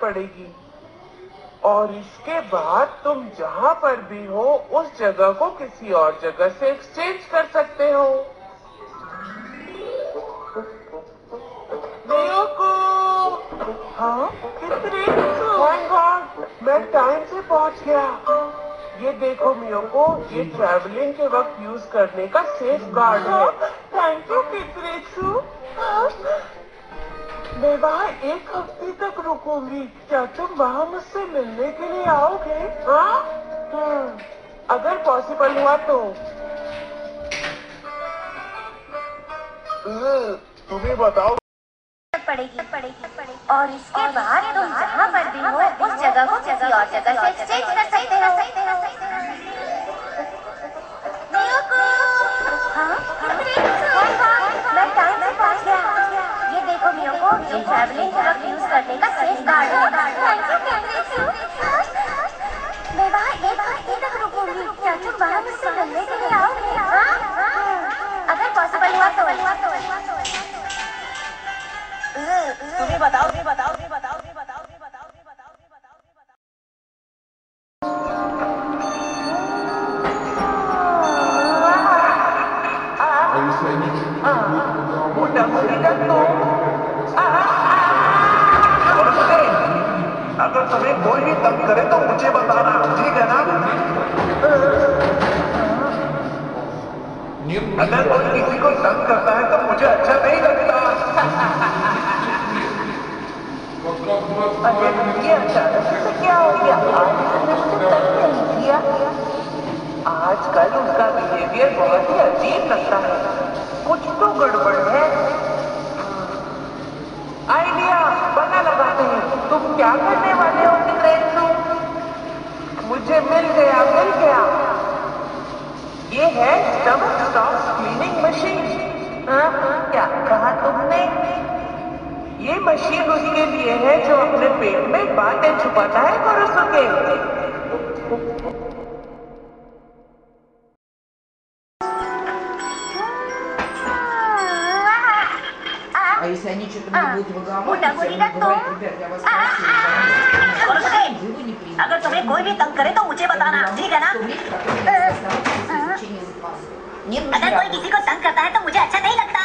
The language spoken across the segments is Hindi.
पड़ेगी और इसके बाद तुम जहाँ पर भी हो उस जगह को किसी और जगह से एक्सचेंज कर सकते हो। हाँ कितने मैं टाइम से पहुँच गया। ये देखो मियोको, ये ट्रैवलिंग के वक्त यूज करने का सेफ गार्ड है। थैंक यू कितरेक्सू। मैं वहाँ एक हफ्ते तक रुकूंगी। क्या तुम वहाँ मुझसे मिलने के लिए आओगे? हाँ अगर पॉसिबल हुआ तो। तुम्हें बताओ पड़ेगी और इसके बाद तुम जहाँ पर भी हो उस जगह को किसी और जगह से एक्सचेंज कर सकते हो। मैं टाइम से पहुँच गया। ये देखो मियोको, ये ट्रैवलिंग के वक्त यूज करने का सेफ गार्ड है। मैं वहाँ एक हफ्ते तक रुकूंगी। क्या तुम वहाँ मुझसे मिलने के लिए आओगे? अगर पॉसिबल हुआ तो। तुम्हें बताओ। अगर तुम्हें कोई भी तंग करे तो मुझे बताना, ठीक है ना? अगर कोई किसी को तंग करता है तो मुझे अच्छा नहीं लगता। ये अचानक से क्या हो गया? आज उसने मुझे तंग नहीं किया। आजकल उसका बिहेवियर बहुत ही अजीब लगता है। कुछ तो गड़बड़ है। आइडिया बना लगाते हैं। तुम क्या करने वाले हो कितरेक्सू? मुझे मिल गया। ये है स्टमक स्टॉक्स क्लीनिंग मशीन। क्या कहा तुमने? ये मशीन उसके लिए है जो अपने पेट में बातें छुपाता है बरसों के। А если они что-то мне будут выговаривать, я буду говорить, ребят, я вас просила, вы не примете. अगर तुम्हें कोई भी तंग करे तो मुझे बताना, ठीक है ना? अगर कोई किसी को तंग करता है तो मुझे अच्छा नहीं लगता।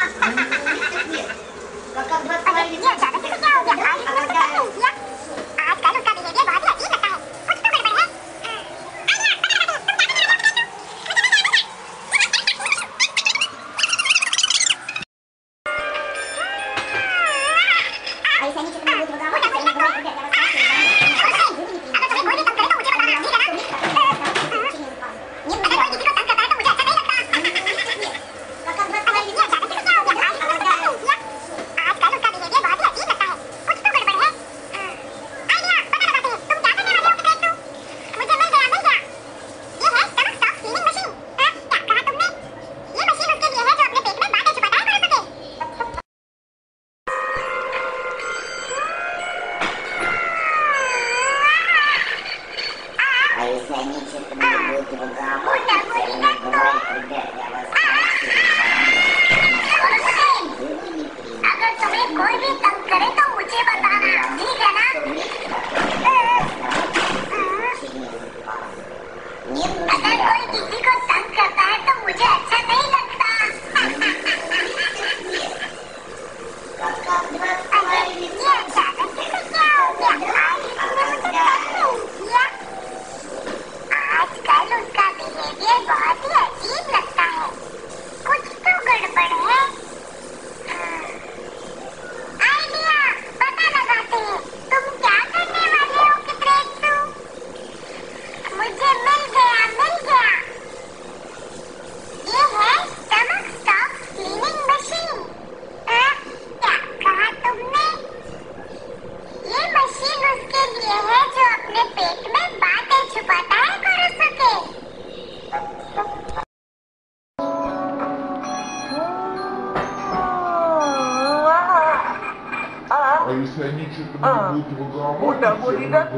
если они что-то мне будут выговаривать, Буда Гурида, ребят,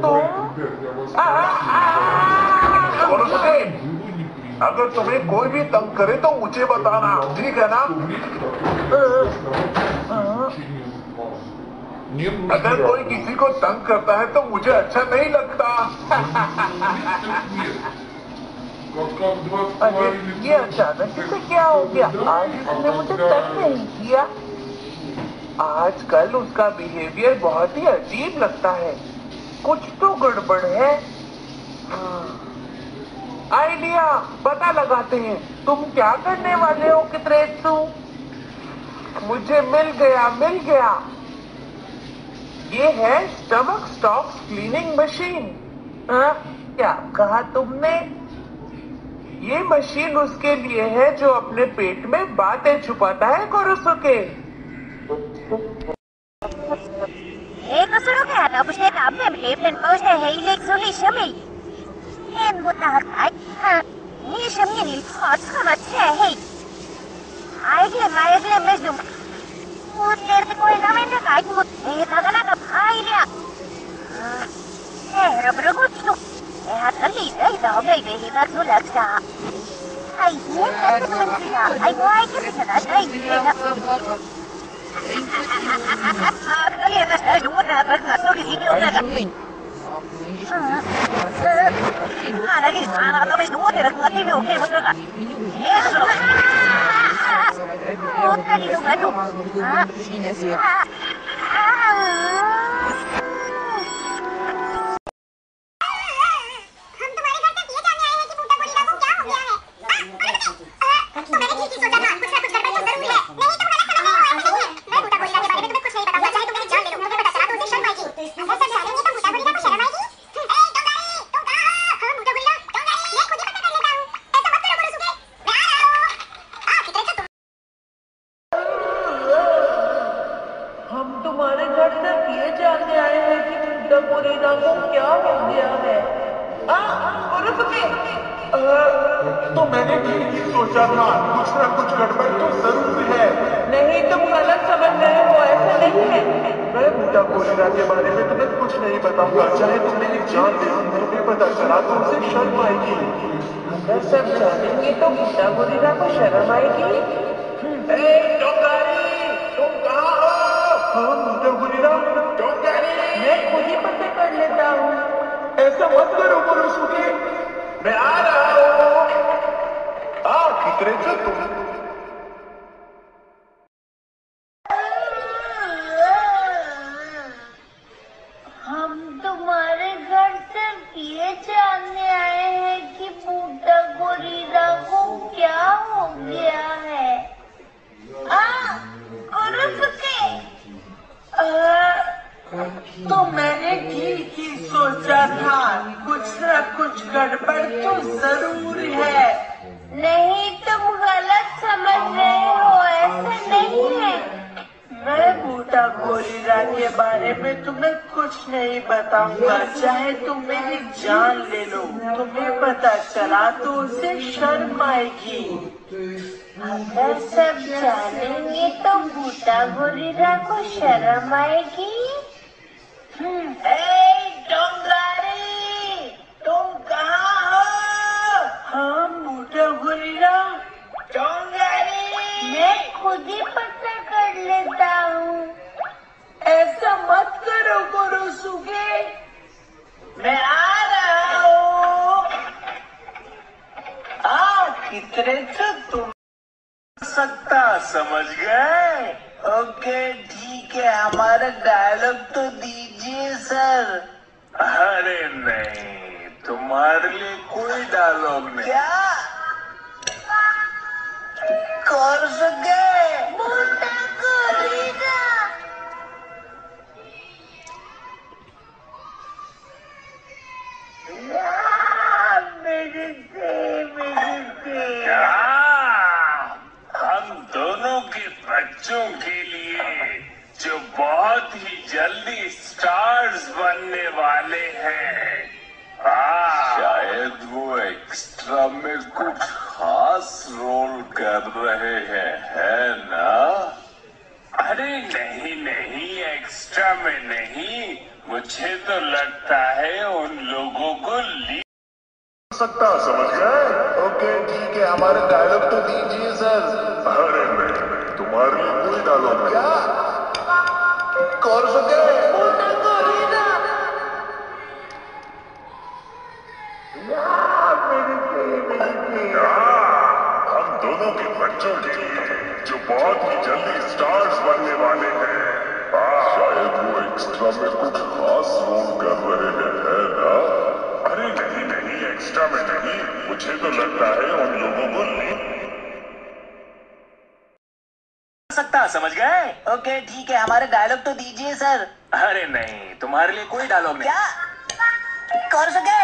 я вас अगर तुम्हें कोई भी तंग करे तो मुझे बताना, ठीक है ना? अगर कोई किसी को तंग करता है तो मुझे अच्छा नहीं लगता। अरे ये अचानक से क्या हो गया? आज उसने मुझे तंग नहीं किया। आजकल उसका बिहेवियर बहुत ही अजीब लगता है। कुछ तो गड़बड़ है। आइडिया, पता लगाते हैं। तुम क्या करने वाले हो कित्रेत्सु? मुझे मिल गया। ये है स्टमक स्टॉक्स क्लीनिंग मशीन। क्या कहा तुमने? ये मशीन उसके लिए है जो अपने पेट में बातें छुपाता है कोरोसुके। Tapos na kami, may post na hilig sulisami. And what the heck? Ni siya ni hot kamat siya, hey. Ay, mesmo. Puter ko namin na kahit mo. Tagala ka, ay niya. Pero gusto. Hatali, daw, baby, hibat mo lang sa. Ay, yan, naman siya. Ay, why kasi siya na, ay, तो मैंने ठीक ही सोचा था, कुछ ना कुछ गड़बड़ तो जरूर है। नहीं, तुम गलत समझ रहे हो, ऐसा नहीं है। मैं बूटा गोरिल्ला के बारे में तुम्हें कुछ नहीं बताऊंगा, चाहे तुम मेरी जान दे। तुम्हें पता चला तो उसे शर्म आएगी। अगर सब जानेंगे तो बूटा गोरिल्ला को शर्म आएगी। टोकारी, तुम कहाँ हो? हाँ बूटा गोरिल्ला, टोकारी। मैं खुद ही पता कर लेता हूँ। ऐसा मत करो कोरोसुके, मैं आ रहा हूँ। कित्रेत्सु तुम हम तुम्हारे घर सिर्फ ये जानने आए हैं कि बूटा गोरिल्ला को क्या हो गया है। तो मैंने ठीक ही सोचा था, कुछ ना कुछ गड़बड़ तो जरूर है। नहीं, तुम गलत समझ रहे हो, ऐसा नहीं है। मैं बूटा गोरिल्ला के बारे में तुम्हें कुछ नहीं बताऊंगा, चाहे तुम मेरी जान ले लो। तुम्हें पता चला तो उसे शर्म आएगी। अगर सब जानेंगे तो बूटा गोरिल्ला को शर्म आएगी। डोंगारी, तुम कहाँ हो? हाँ बूटा गोरिल्ला, डोंगारी। मैं खुद ही पता कर लेता हूँ। ऐसा मत करो कोरोसुके, मैं आ रहा हूँ। कित्रेत्सु तुम सकता समझ गए? ओके ठीक है, हमारा डायलॉग तो दीजिए सर। अरे नहीं, तुम्हारे लिए कोई डायलॉग नहीं। क्या कर सके? बूटा गोरिल्ला। हम दोनों के बच्चों के लिए जो बहुत ही जल्दी स्टार्स बनने वाले हैं। शायद वो एक्स्ट्रा में कुछ खास रोल कर रहे हैं, है ना? अरे नहीं नहीं, एक्स्ट्रा में नहीं। मुझे तो लगता है उन लोगों को सकता, समझ गए? ओके ठीक है, हमारे डायलॉग तो दीजिए सर। अरे नहीं, तुम्हारे लिए कोई डायलॉग नहीं। क्या कर सके? हम दोनों के बच्चों के लिए जो बहुत ही जल्दी स्टार्स बनने वाले हैं। शायद वो एक्स्ट्रा में कुछ खास रोल कर रहे हैं, है ना? अरे नहीं नहीं, एक्स्ट्रा में नहीं। मुझे तो लगता है उन लोगों को सकता, समझ गए? ओके ठीक है, हमारे डायलॉग तो दीजिए सर। अरे नहीं, तुम्हारे लिए कोई डायलॉग नहीं। क्या कर सके?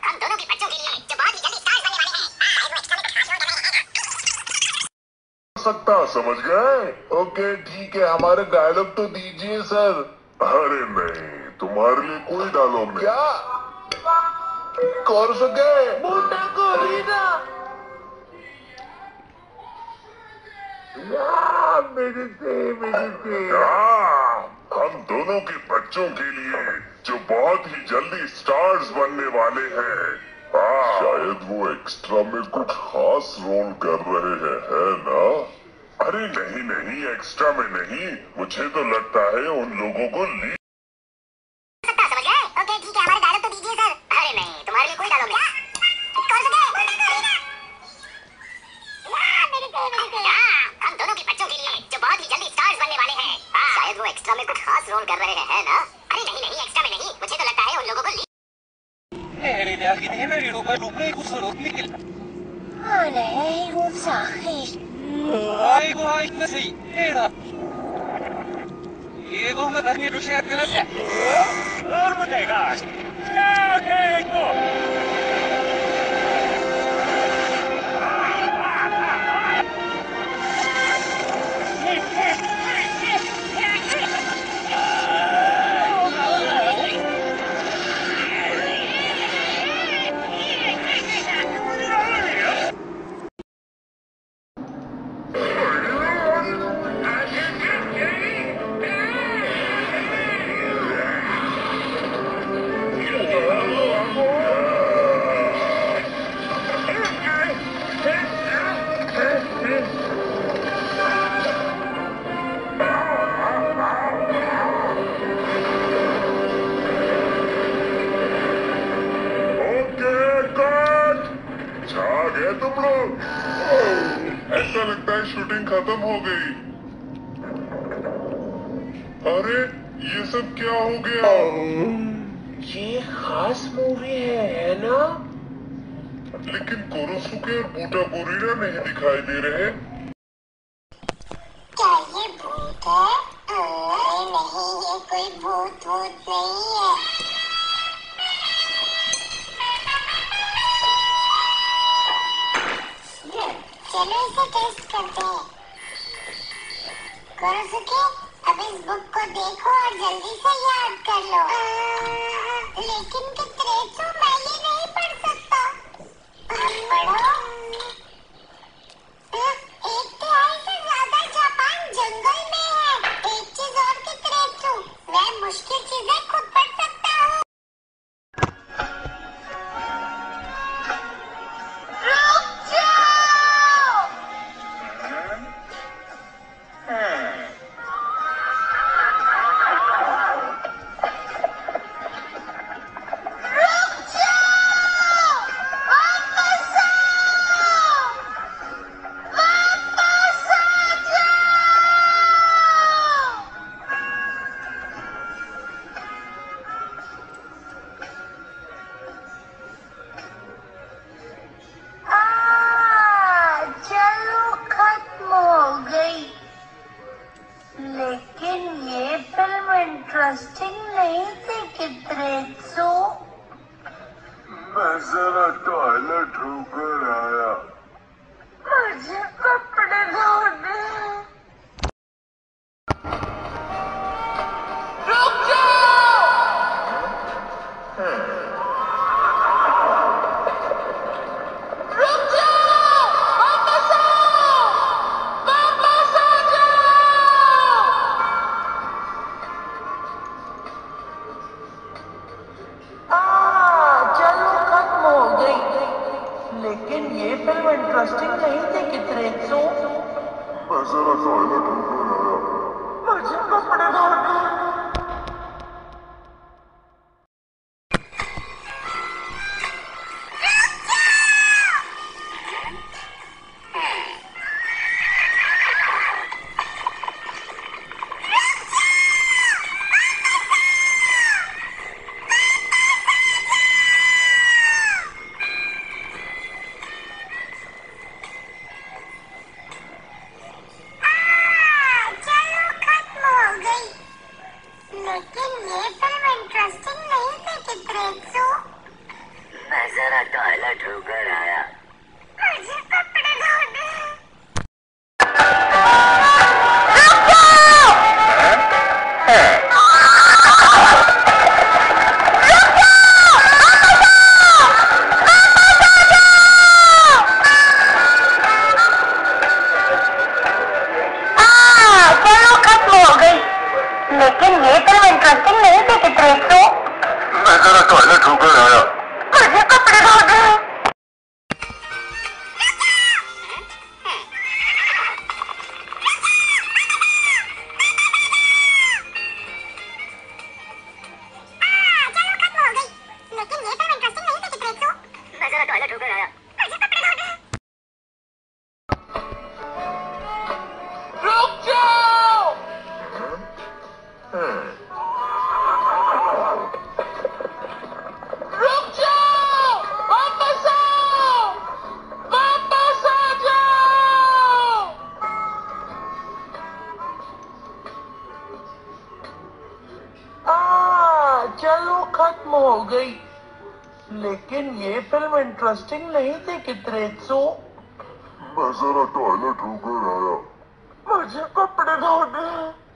हम दोनों के बच्चों के लिए जो बहुत ही जल्दी स्टार्स बनने वाले हैं। सकता, समझ गए? ओके ठीक है, हमारे डायलॉग तो दीजिए सर। अरे नहीं, तुम्हारे लिए कोई डायलॉग नहीं। क्या कर सके? हम दोनों के बच्चों के लिए जो बहुत ही जल्दी स्टार्स बनने वाले हैं। शायद वो एक्स्ट्रा में कुछ खास रोल कर रहे हैं, है ना? अरे नहीं नहीं, एक्स्ट्रा में नहीं। मुझे तो लगता है उन लोगों को समझ गए? ओके ठीक है, हमारे डायलॉग तो दीजिए सर। अरे नहीं, तुम्हारे लिए कोई डायलॉग नहीं। कर सके? हम दोनों के बच्चों के लिए जो बहुत ही जल्दी स्टार्स बनने वाले हैं। शायद वो एक्स्ट्रा में कुछ खास रोल कर रहे हैं, है ना? अरे नहीं नहीं, एक्स्ट्रा में नहीं। मुझे तो लगता है उन लोगों को तुम लोग। ऐसा लगता है शूटिंग खत्म हो गई। अरे ये सब क्या हो गया? ये खास मूवी है ना? लेकिन कोरोसुके और बूटा बोरीरा नहीं दिखाई दे रहे। क्या ये भूत है? अरे नहीं, ये कोई भूत नहीं है। चलो इसे टेस्ट करते हैं। कोरोसुके, अब इस बुक को देखो और जल्दी से याद कर लो। लेकिन कित्रेत्सु, मैं ये नहीं पढ़ सकता। पढ़ो। 1/3 से ज्यादा जापान जंगल में है। एक चीज और कित्रेत्सु, मैं मुश्किल चीजें खुद पढ़ सकता हूँ। लेकिन ये फिल्म इंटरेस्टिंग नहीं थी कित्रेत्सु। मैं जरा टॉयलेट होकर आया। मुझे कपड़े धोने हैं। रुक जाओ! रुक जाओ! फिल्म इंटरेस्टिंग नहीं थी कितरेचू। मैं जरा टॉयलेट होकर आया। मुझे कपड़े धोने। लेकिन ये फिल्म इंटरेस्टिंग नहीं थी कितरेचू। मैं जरा टॉयलेट होकर आया। मुझे कपड़े धोने। चलो खत्म हो गई। लेकिन ये फिल्म इंटरेस्टिंग नहीं थी कितरेचू। मैं जरा टॉयलेट होकर आया। मुझे कपड़े धोने। चलो खत्म हो गई। लेकिन ये फिल्म इंटरेस्टिंग नहीं थी कितरेचू। मैं जरा टॉयलेट होकर आया। मुझे कपड़े धोने। रुक जाओ। रुक जाओ। वापस आओ। वापस आ जाओ। चलो खत्म हो गई। लेकिन ये फिल्म इंटरेस्टिंग नहीं थी कितरेचू। मैं जरा टॉयलेट होकर आया। मुझे कपड़े धोने।